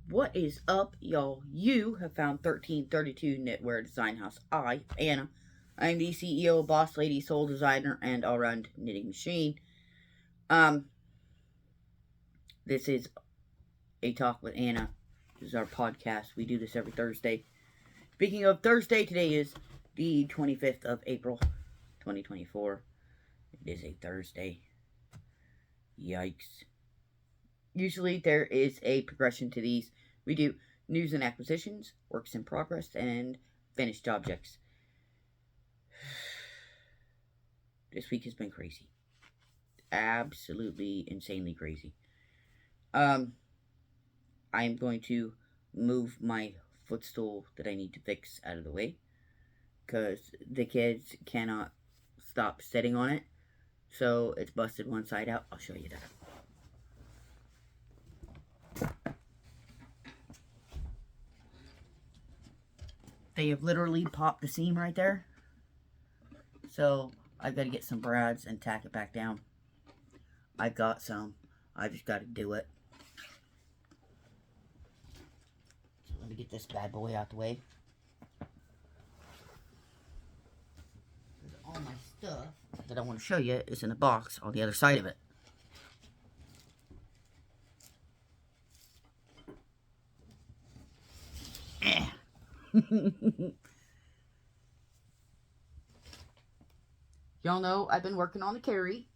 What is up, y'all? You have found 1332 Knitwear Design House. Anna, I'm the CEO, boss lady, soul designer, and all-round knitting machine. Um, this is a talk with Anna. This is our podcast. We do this every Thursday. Speaking of Thursday, today is the 25th of April, 2024. It is a Thursday. Yikes. Usually there is a progression to these. We do news and acquisitions, works in progress, and finished objects. This week has been crazy. Absolutely insanely crazy. I'm going to move my footstool that I need to fix out of the way, because the kids cannot stop sitting on it. So it's busted one side out. I'll show you that. They have literally popped the seam right there. So I've got to get some brads and tack it back down. I've got some. I just got to do it. So let me get this bad boy out the way. All my stuff that I want to show you is in a box on the other side of it. Y'all know I've been working on the carry.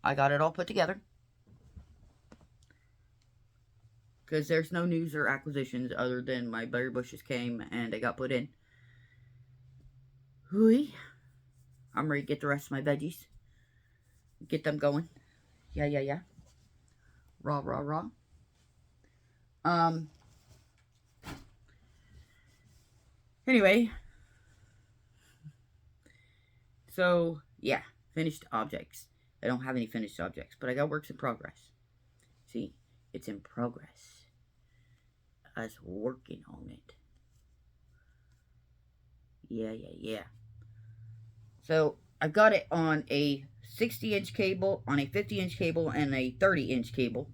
I got it all put together, because there's no news or acquisitions other than my berry bushes came and they got put in. Hooey. I'm ready to get the rest of my veggies. Get them going. Yeah. Raw. Anyway. So, yeah. Finished objects. I don't have any finished objects, but I got works in progress. See, it's in progress. I was working on it. Yeah. So, I've got it on a 60-inch cable, on a 50-inch cable, and a 30-inch cable.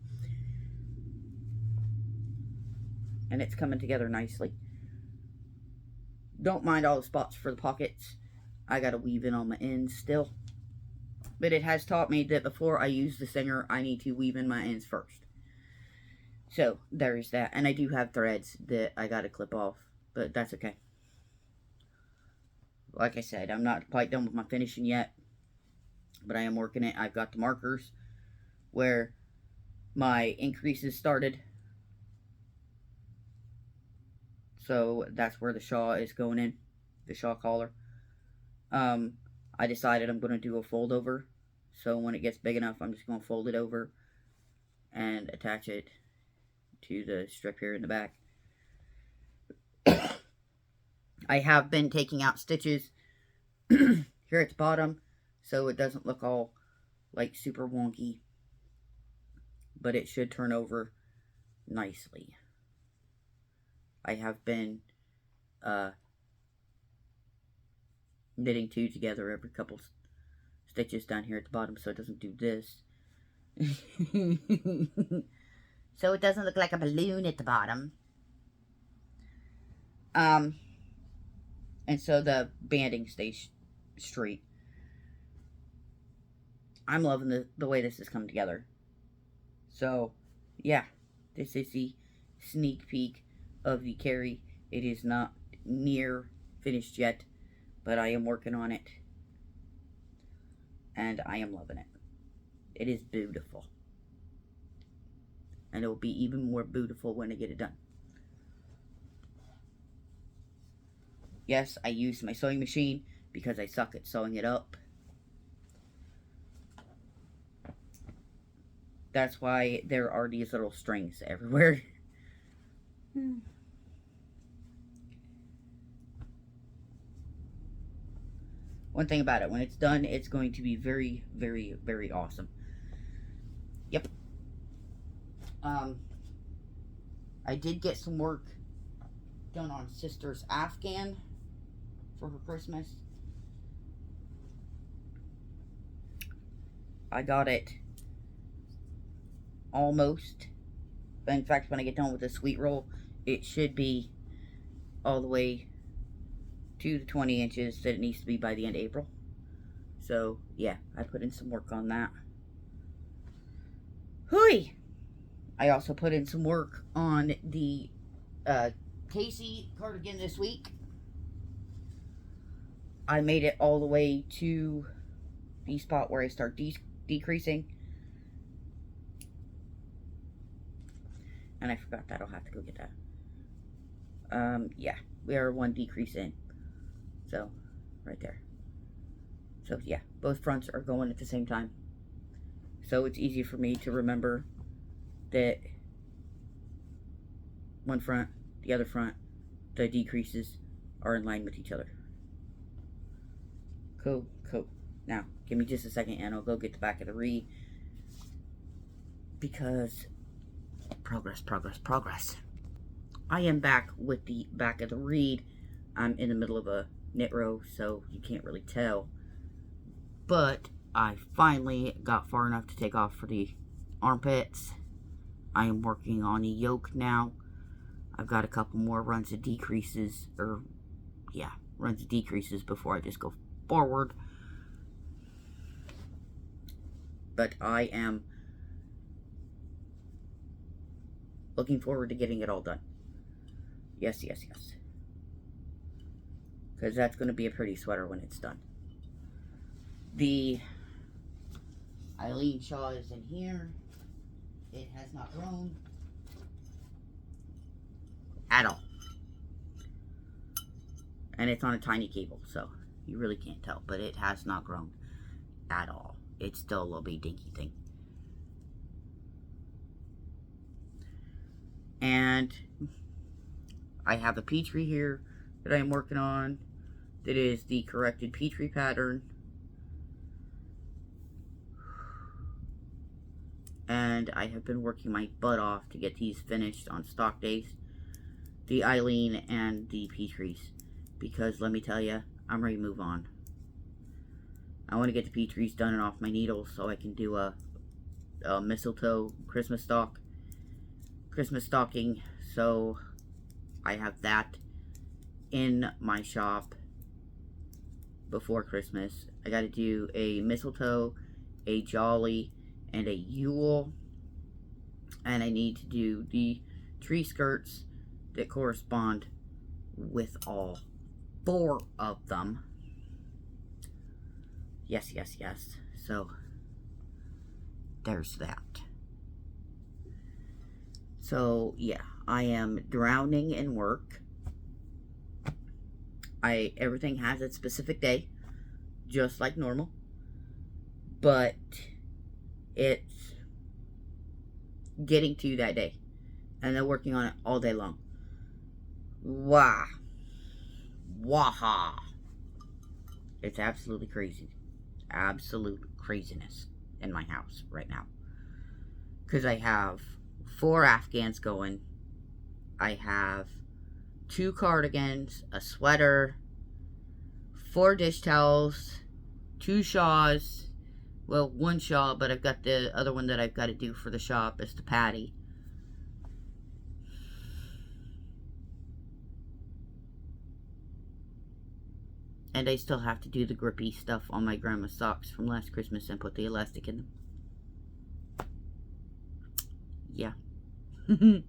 And it's coming together nicely. Don't mind all the spots for the pockets. I gotta weave in on my ends still. But it has taught me that before I use the singer, I need to weave in my ends first. So, there's that. And I do have threads that I gotta clip off. But that's okay. Like I said, I'm not quite done with my finishing yet. But I am working it. I've got the markers where my increases started. So, that's where the shawl is going in. The shawl collar. I decided I'm going to do a fold over. So when it gets big enough, I'm just going to fold it over and attach it to the strip here in the back. I have been taking out stitches here at the bottom so it doesn't look all like super wonky. But it should turn over nicely. I have been knitting two together every couple stitches down here at the bottom so it doesn't do this. So it doesn't look like a balloon at the bottom. And so the banding stays straight. I'm loving the way this has come together. So, yeah, this is the sneak peek of the carry. It is not near finished yet, but I am working on it. And I am loving it. It is beautiful. And it will be even more beautiful when I get it done. Yes, I use my sewing machine because I suck at sewing it up. That's why there are these little strings everywhere. One thing about it, when it's done, it's going to be very, very, very awesome. Yep. I did get some work done on Sister's Afghan for her Christmas. I got it almost In fact, when I get done with the sweet roll, it should be all the way to the 20 inches that it needs to be by the end of April. So, yeah, I put in some work on that. Hooey! I also put in some work on the Casey cardigan this week. I made it all the way to the spot where I start decreasing. And I forgot that. I'll have to go get that. Yeah, we are one decrease in. So, right there. So, yeah, both fronts are going at the same time. So, it's easy for me to remember that one front, the other front, the decreases are in line with each other. Cool, cool. Now, give me just a second and I'll go get the back of the reed. Because progress. I am back with the back of the reed. I'm in the middle of a knit row, so you can't really tell. But I finally got far enough to take off for the armpits. I am working on the yoke now. I've got a couple more runs of decreases, runs of decreases before I just go forward. But I am looking forward to getting it all done. Yes. Because that's going to be a pretty sweater when it's done. The Eileen shawl is in here. It has not grown at all. And it's on a tiny cable, so you really can't tell. But it has not grown at all. It's still a little bitty dinky thing. And I have a Petrie here that I'm working on. That is the corrected Petrie pattern. And I have been working my butt off to get these finished on stock days. The Eileen and the Petries. Because let me tell you, I'm ready to move on. I want to get the Petries done and off my needles so I can do a mistletoe Christmas stocking. So I have that in my shop before Christmas. I got to do a mistletoe, a jolly, and a Yule. And I need to do the tree skirts that correspond with all 4 of them. Yes. So, there's that. So, yeah, I am drowning in work. Everything has its specific day, just like normal. But it's getting to that day. And then working on it all day long. Waha. It's absolutely crazy. Absolute craziness in my house right now. Because I have 4 Afghans going. I have 2 cardigans, a sweater, 4 dish towels, 2 shawls. Well, 1 shawl, but I've got the other one that I've got to do for the shop. It's the patty. And I still have to do the grippy stuff on my grandma's socks from last Christmas and put the elastic in them. Yeah. And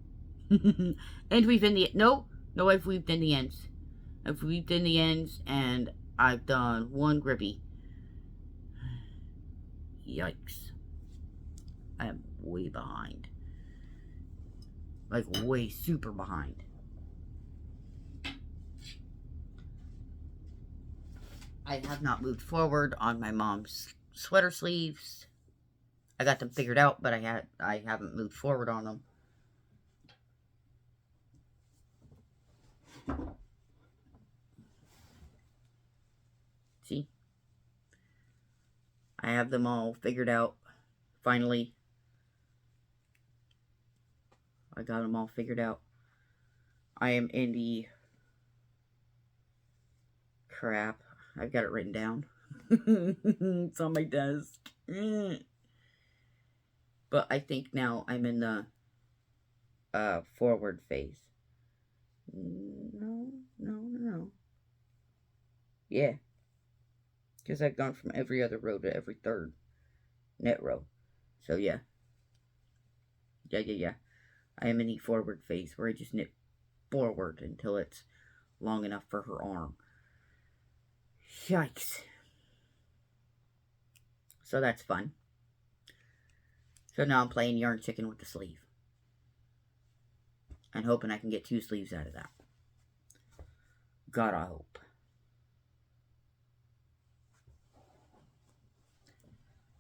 we've in the... No, I've weaved in the ends. I've weaved in the ends and I've done 1 grippy. Yikes. I am way behind. Like, way super behind. I have not moved forward on my mom's sweater sleeves. I got them figured out, but I haven't moved forward on them. See? I have them all figured out. Finally. I got them all figured out. I am in the... Crap. I've got it written down. It's on my desk. But I think now I'm in the forward face. No. Yeah. Because I've gone from every other row to every third knit row. So, yeah. Yeah. I am in the forward face where I just knit forward until it's long enough for her arm. Yikes. So that's fun. So now I'm playing yarn chicken with the sleeve. And hoping I can get 2 sleeves out of that. God, I hope.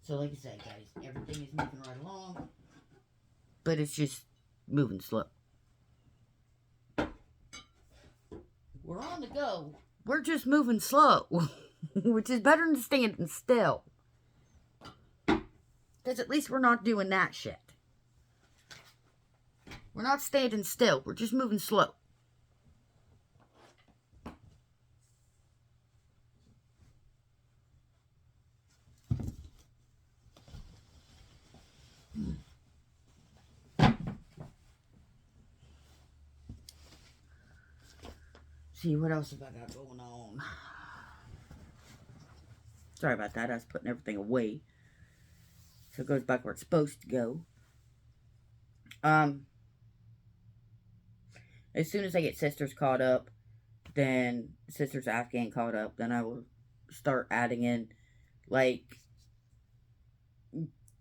So like I said, guys, everything is moving right along. But it's just moving slow. We're on the go. We're just moving slow. Which is better than standing still. Because at least we're not doing that shit. We're not standing still. We're just moving slow. See, what else have I got going on? Sorry about that. I was putting everything away. So it goes back where it's supposed to go. As soon as I get Sisters caught up, then Sisters Afghan caught up, then I will start adding in, like,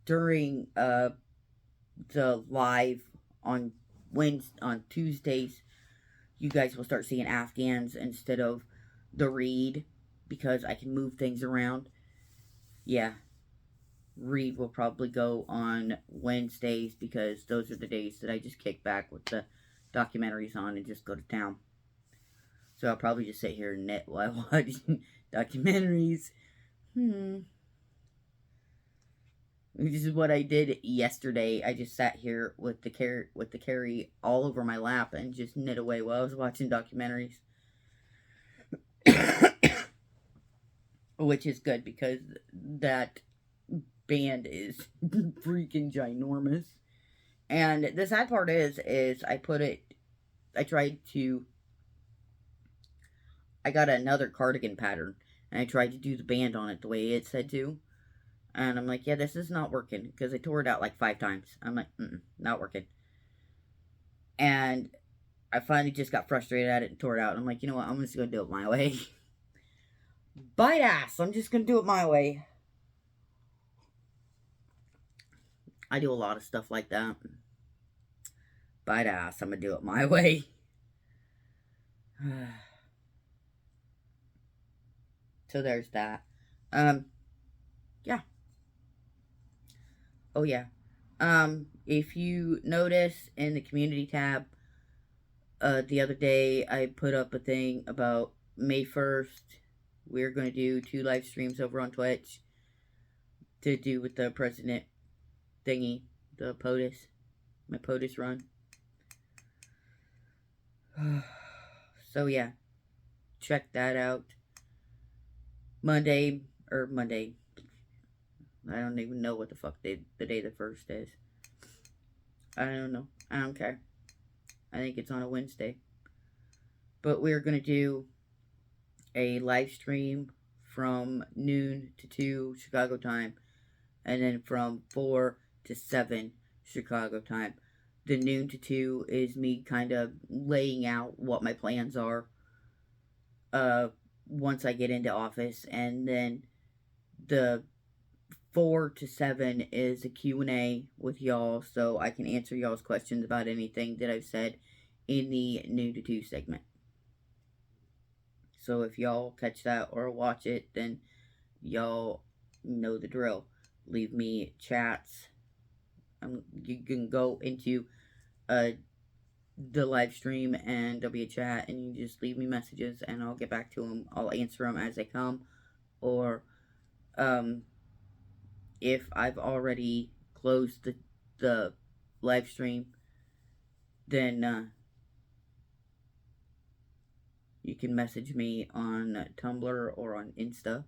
during the live on Tuesdays, you guys will start seeing Afghans instead of the read, because I can move things around. Yeah. Read will probably go on Wednesdays, because those are the days that I just kick back with the documentaries on and just go to town. So I'll probably just sit here and knit while watching documentaries. This is what I did yesterday. I just sat here with the carry all over my lap and just knit away while I was watching documentaries. Which is good, because that band is freaking ginormous. And the sad part is I got another cardigan pattern, and I tried to do the band on it the way it said to. And I'm like, yeah, this is not working, because I tore it out like 5 times. I'm like, not working. And I finally just got frustrated at it and tore it out. I'm like, you know what, I'm just going to do it my way. Bite ass, I'm just going to do it my way. I do a lot of stuff like that. Bite ass, I'm going to do it my way. So there's that. Yeah. Oh, yeah. If you notice in the community tab, the other day I put up a thing about May 1st. We're going to do 2 live streams over on Twitch to do with the president thingy, the POTUS, my POTUS run. So, yeah. Check that out. Monday. I don't even know what the fuck the day the 1st is. I don't know. I don't care. I think it's on a Wednesday. But we're going to do a live stream from noon to 2 Chicago time. And then from 4 to 7 Chicago time. The noon to 2 is me kind of laying out what my plans are. Once I get into office. And then the 4 to 7 is a Q&A with y'all, so I can answer y'all's questions about anything that I've said in the noon to 2 segment. So if y'all catch that or watch it, then y'all know the drill. Leave me chats. You can go into the live stream and there'll be a chat, and you just leave me messages and I'll get back to them. I'll answer them as they come. Or if I've already closed the live stream, then you can message me on Tumblr or on Insta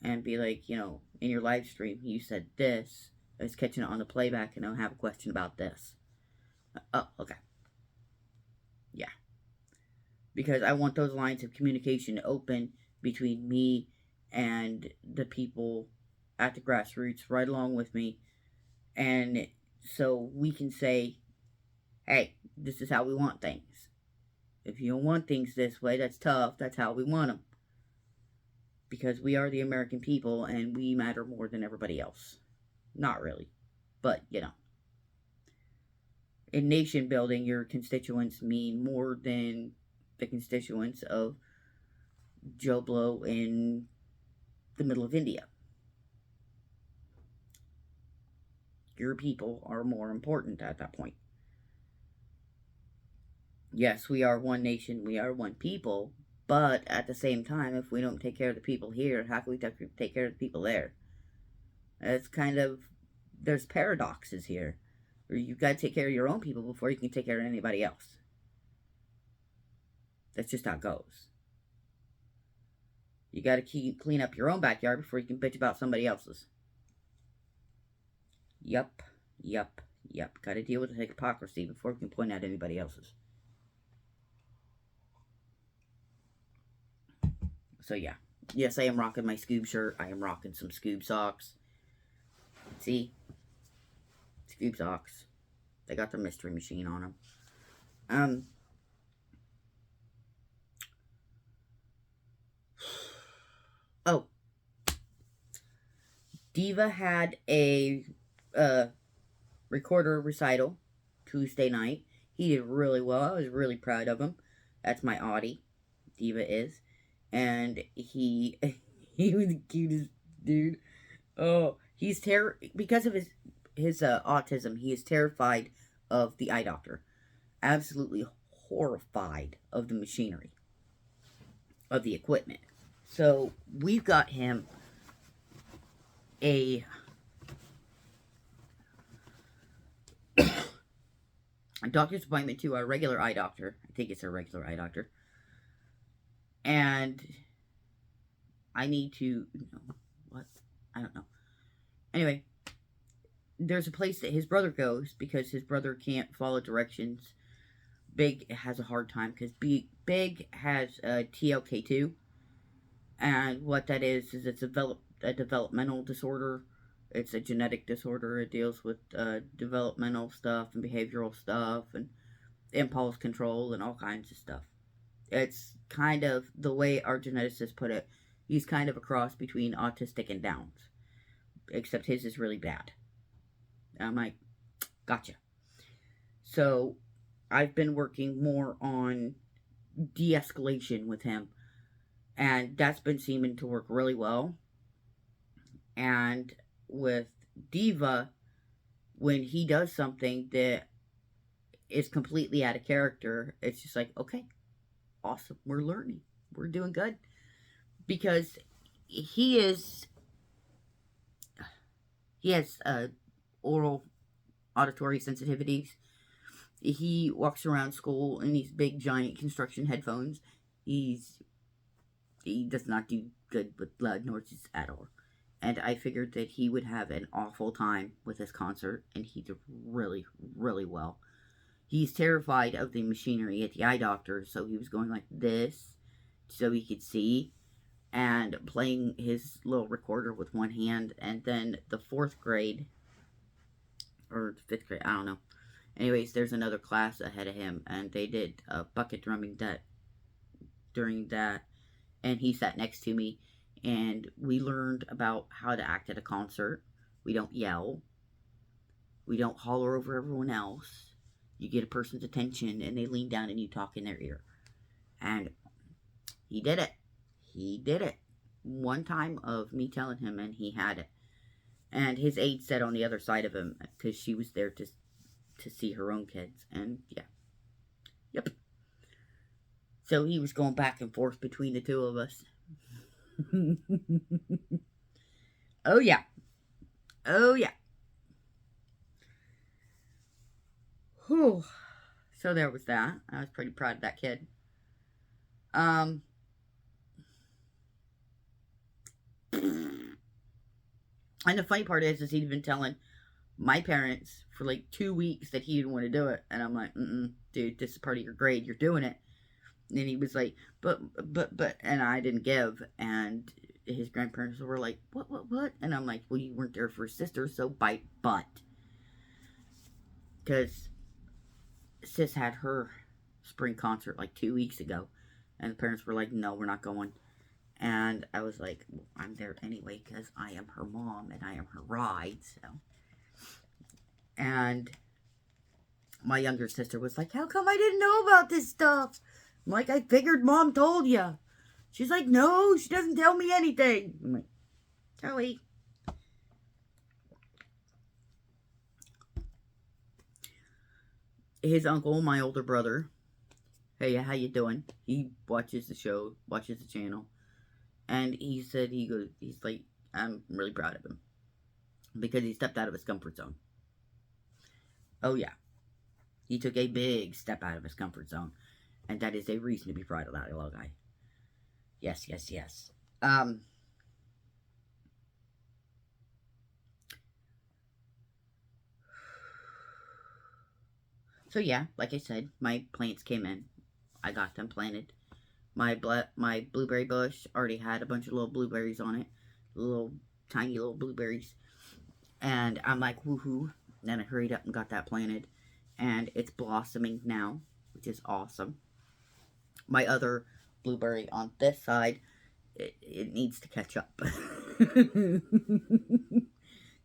and be like, you know, in your live stream you said this. I was catching it on the playback and I have a question about this. Oh, okay. Yeah. Because I want those lines of communication open between me and the people at the grassroots right along with me. And so we can say, hey, this is how we want things. If you don't want things this way, that's tough. That's how we want them. Because we are the American people and we matter more than everybody else. Not really. But, in nation building, your constituents mean more than the constituents of Joe Blow in the middle of India. Your people are more important at that point. Yes, we are one nation, we are one people, but at the same time, if we don't take care of the people here, how can we take care of the people there? It's kind of, there's paradoxes here. You've got to take care of your own people before you can take care of anybody else. That's just how it goes. You got to clean up your own backyard before you can bitch about somebody else's. Yup. Got to deal with the hypocrisy before we can point out anybody else's. So yeah. Yes, I am rocking my Scoob shirt. I am rocking some Scoob socks. See? Scoob socks. They got their mystery machine on them. Oh. Diva had a recorder recital Tuesday night. He did really well. I was really proud of him. That's my Audie. Diva is. And he was the cutest dude. Oh, he's because of his autism, he is terrified of the eye doctor. Absolutely horrified of the machinery, of the equipment. So we've got him a doctor's appointment to our regular eye doctor. I think it's a regular eye doctor. And I need to, what? I don't know. Anyway, there's a place that his brother goes because his brother can't follow directions. Big has a hard time because Big has a TLK2. And what that is it's a developmental disorder. It's a genetic disorder. It deals with developmental stuff and behavioral stuff and impulse control and all kinds of stuff. It's kind of the way our geneticist put it. He's kind of a cross between autistic and Downs, except his is really bad. I'm like, gotcha. So I've been working more on de-escalation with him, and that's been seeming to work really well. And with Diva, when he does something that is completely out of character, it's just like, okay, awesome, we're learning, we're doing good. Because he has oral auditory sensitivities. He walks around school in these big giant construction headphones. He does not do good with loud noises at all. And I figured that he would have an awful time with this concert, and he did really, really well. He's terrified of the machinery at the eye doctor, so he was going like this so he could see, and playing his little recorder with one hand. And then the 4th grade, or 5th grade, I don't know. Anyways, there's another class ahead of him, and they did bucket drumming during that, and he sat next to me, and we learned about how to act at a concert. We don't yell. We don't holler over everyone else. You get a person's attention, and they lean down and you talk in their ear. And he did it. He did it. One time of me telling him, and he had it. And his aide sat on the other side of him because she was there to see her own kids. And yeah. Yep. So he was going back and forth between the two of us. Oh yeah. Oh yeah. Whew. So there was that. I was pretty proud of that kid. And the funny part is he'd been telling my parents for like 2 weeks that he didn't want to do it. And I'm like, dude, this is part of your grade. You're doing it. And he was like, but, and I didn't give. And his grandparents were like, what? And I'm like, well, you weren't there for his sister, so bite butt. Because sis had her spring concert like 2 weeks ago. And the parents were like, no, we're not going. And I was like, well, I'm there anyway because I am her mom and I am her ride, so. And my younger sister was like, how come I didn't know about this stuff? I'm like, I figured mom told you. She's like, no, she doesn't tell me anything. I'm like, Joey. His uncle, my older brother, hey, how you doing? He watches the show, watches the channel. And he said, he's like, I'm really proud of him. Because he stepped out of his comfort zone. Oh, yeah. He took a big step out of his comfort zone. And that is a reason to be proud of that little guy. Yes. So, yeah, like I said, my plants came in. I got them planted. My blueberry bush already had a bunch of little blueberries on it. Tiny little blueberries. And I'm like, woohoo. Then I hurried up and got that planted. And it's blossoming now, which is awesome. My other blueberry on this side, it needs to catch up. Because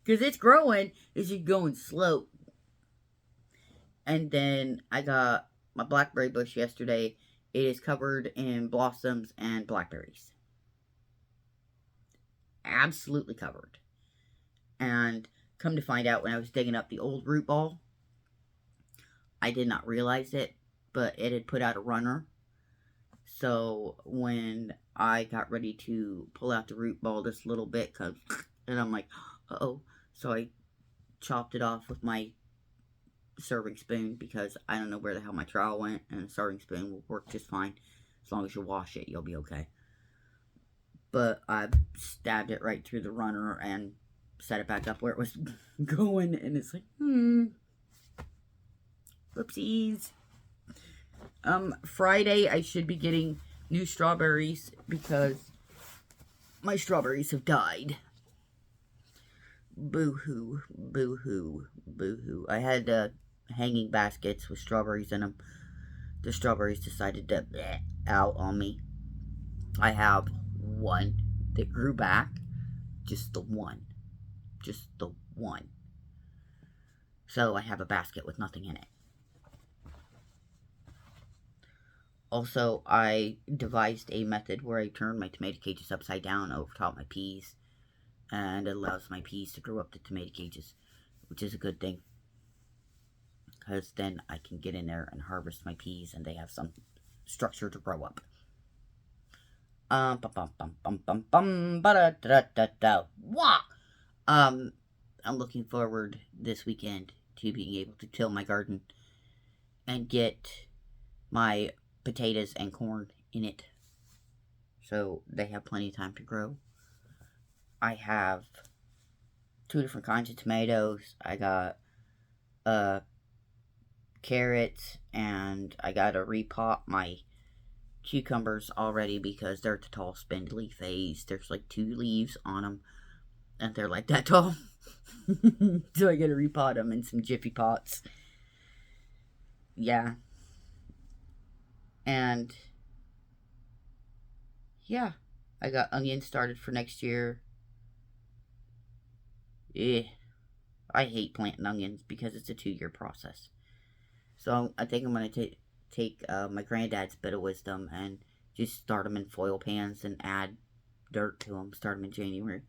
it's growing, it's just going slow. And then I got my blackberry bush yesterday. It is covered in blossoms and blackberries. Absolutely covered. And come to find out, when I was digging up the old root ball, I did not realize it, but it had put out a runner. So when I got ready to pull out the root ball just a little bit, and I'm like, uh-oh. So I chopped it off with my serving spoon, because I don't know where the hell my trowel went, and a serving spoon will work just fine. As long as you wash it, you'll be okay. But I stabbed it right through the runner and set it back up where it was going, and it's like, whoopsies. Friday I should be getting new strawberries because my strawberries have died. Boo-hoo, boo-hoo, boo-hoo. I had hanging baskets with strawberries in them. The strawberries decided to out on me. I have one that grew back. Just the one. So I have a basket with nothing in it. Also, I devised a method where I turn my tomato cages upside down over top my peas, and it allows my peas to grow up the tomato cages, which is a good thing, because then I can get in there and harvest my peas and they have some structure to grow up. I'm looking forward this weekend to being able to till my garden and get my potatoes and corn in it, so they have plenty of time to grow. I have 2 different kinds of tomatoes. I got carrots, and I gotta repot my cucumbers already because they're at the tall spindly phase. There's like 2 leaves on them, and they're like that tall. So I gotta repot them in some Jiffy pots. Yeah. And yeah, I got onions started for next year. I hate planting onions because it's a 2-year process. So I think I'm going to take my granddad's bit of wisdom and just start them in foil pans and add dirt to them. Start them in January.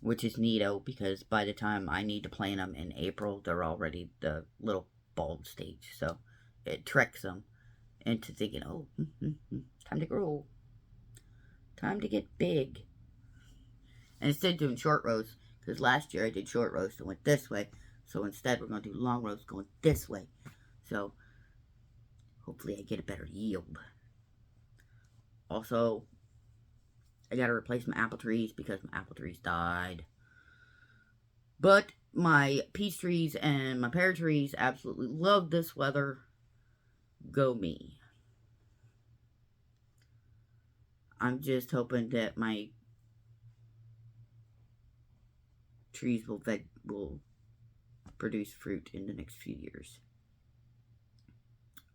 Which is neato, because by the time I need to plant them in April, they're already the little bulb stage. So it tricks them into thinking, oh, time to grow. Time to get big. And instead of doing short rows, because last year I did short rows and went this way. So instead we're going to do long rows going this way. So hopefully I get a better yield. Also, I got to replace my apple trees because my apple trees died. But my peach trees and my pear trees absolutely love this weather. Go me. I'm just hoping that my trees will produce fruit in the next few years.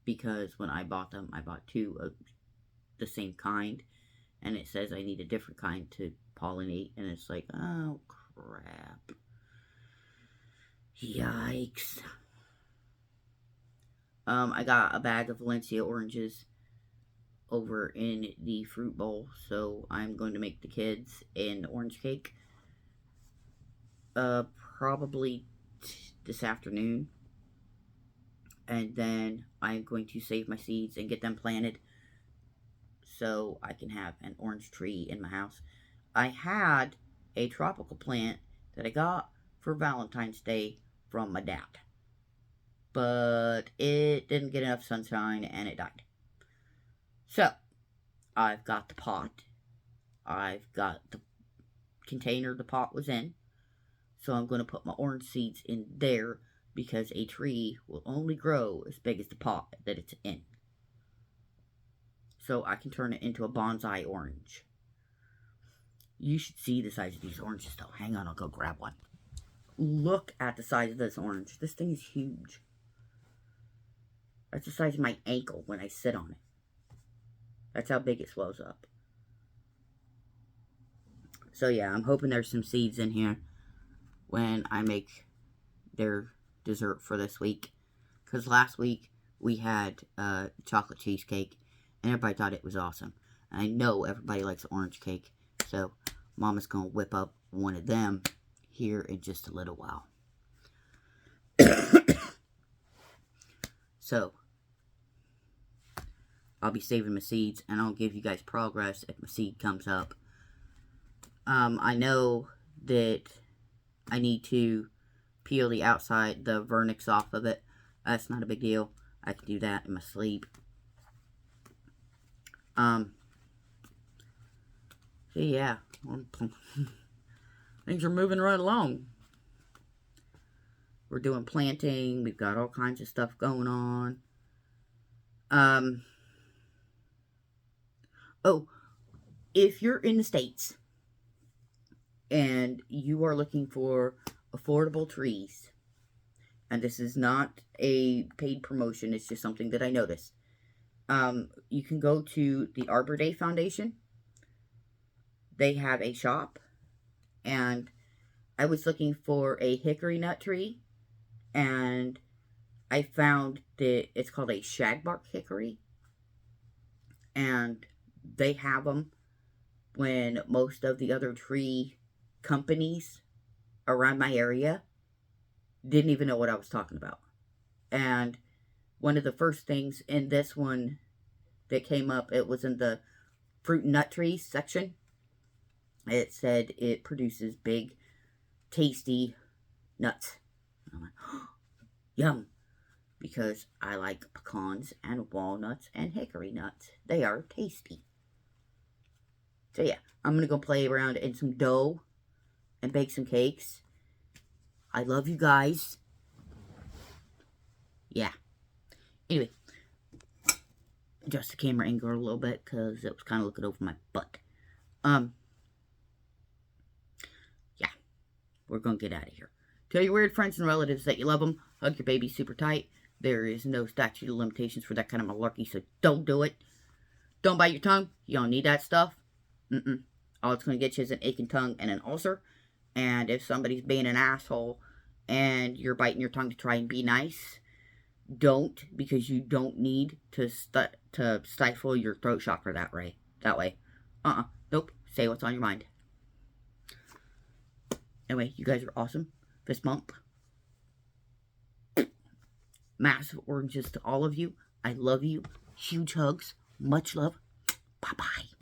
Because when I bought them, I bought 2 of the same kind. And it says I need a different kind to pollinate. And it's like, oh crap. Yikes. I got a bag of Valencia oranges over in the fruit bowl, so I'm going to make the kids an orange cake. Probably this afternoon. And then I'm going to save my seeds and get them planted so I can have an orange tree in my house. I had a tropical plant that I got for Valentine's Day from my dad, but it didn't get enough sunshine and it died. So, I've got the pot. I've got the container the pot was in. So I'm going to put my orange seeds in there because a tree will only grow as big as the pot that it's in. So I can turn it into a bonsai orange. You should see the size of these oranges though. Hang on, I'll go grab one. Look at the size of this orange. This thing is huge. That's the size of my ankle when I sit on it. That's how big it swells up. So yeah, I'm hoping there's some seeds in here when I make their dessert for this week. Because last week we had chocolate cheesecake and everybody thought it was awesome. And I know everybody likes orange cake. So Mama's going to whip up one of them here in just a little while. So, I'll be saving my seeds, and I'll give you guys progress if my seed comes up. I know that I need to peel the outside, the vernix off of it. That's not a big deal. I can do that in my sleep. So yeah. Things are moving right along. We're doing planting. We've got all kinds of stuff going on. Oh, if you're in the States and you are looking for affordable trees, and this is not a paid promotion, it's just something that I noticed. You can go to the Arbor Day Foundation. They have a shop, and I was looking for a hickory nut tree, and I found that it's called a shagbark hickory, and they have them when most of the other tree companies around my area didn't even know what I was talking about. And one of the first things in this one that came up, it was in the fruit and nut trees section. It said it produces big, tasty nuts. And I'm like, oh, yum. Because I like pecans and walnuts and hickory nuts. They are tasty. So yeah, I'm going to go play around in some dough and bake some cakes. I love you guys. Yeah. Anyway, adjust the camera angle a little bit because it was kind of looking over my butt. Yeah, we're going to get out of here. Tell your weird friends and relatives that you love them. Hug your baby super tight. There is no statute of limitations for that kind of malarkey, so don't do it. Don't bite your tongue. You don't need that stuff. All it's going to get you is an aching tongue and an ulcer. And if somebody's being an asshole and you're biting your tongue to try and be nice, don't, because you don't need to stifle your throat chakra that way. Nope. Say what's on your mind. Anyway, you guys are awesome. Fist bump. Massive oranges to all of you. I love you. Huge hugs. Much love. Bye-bye.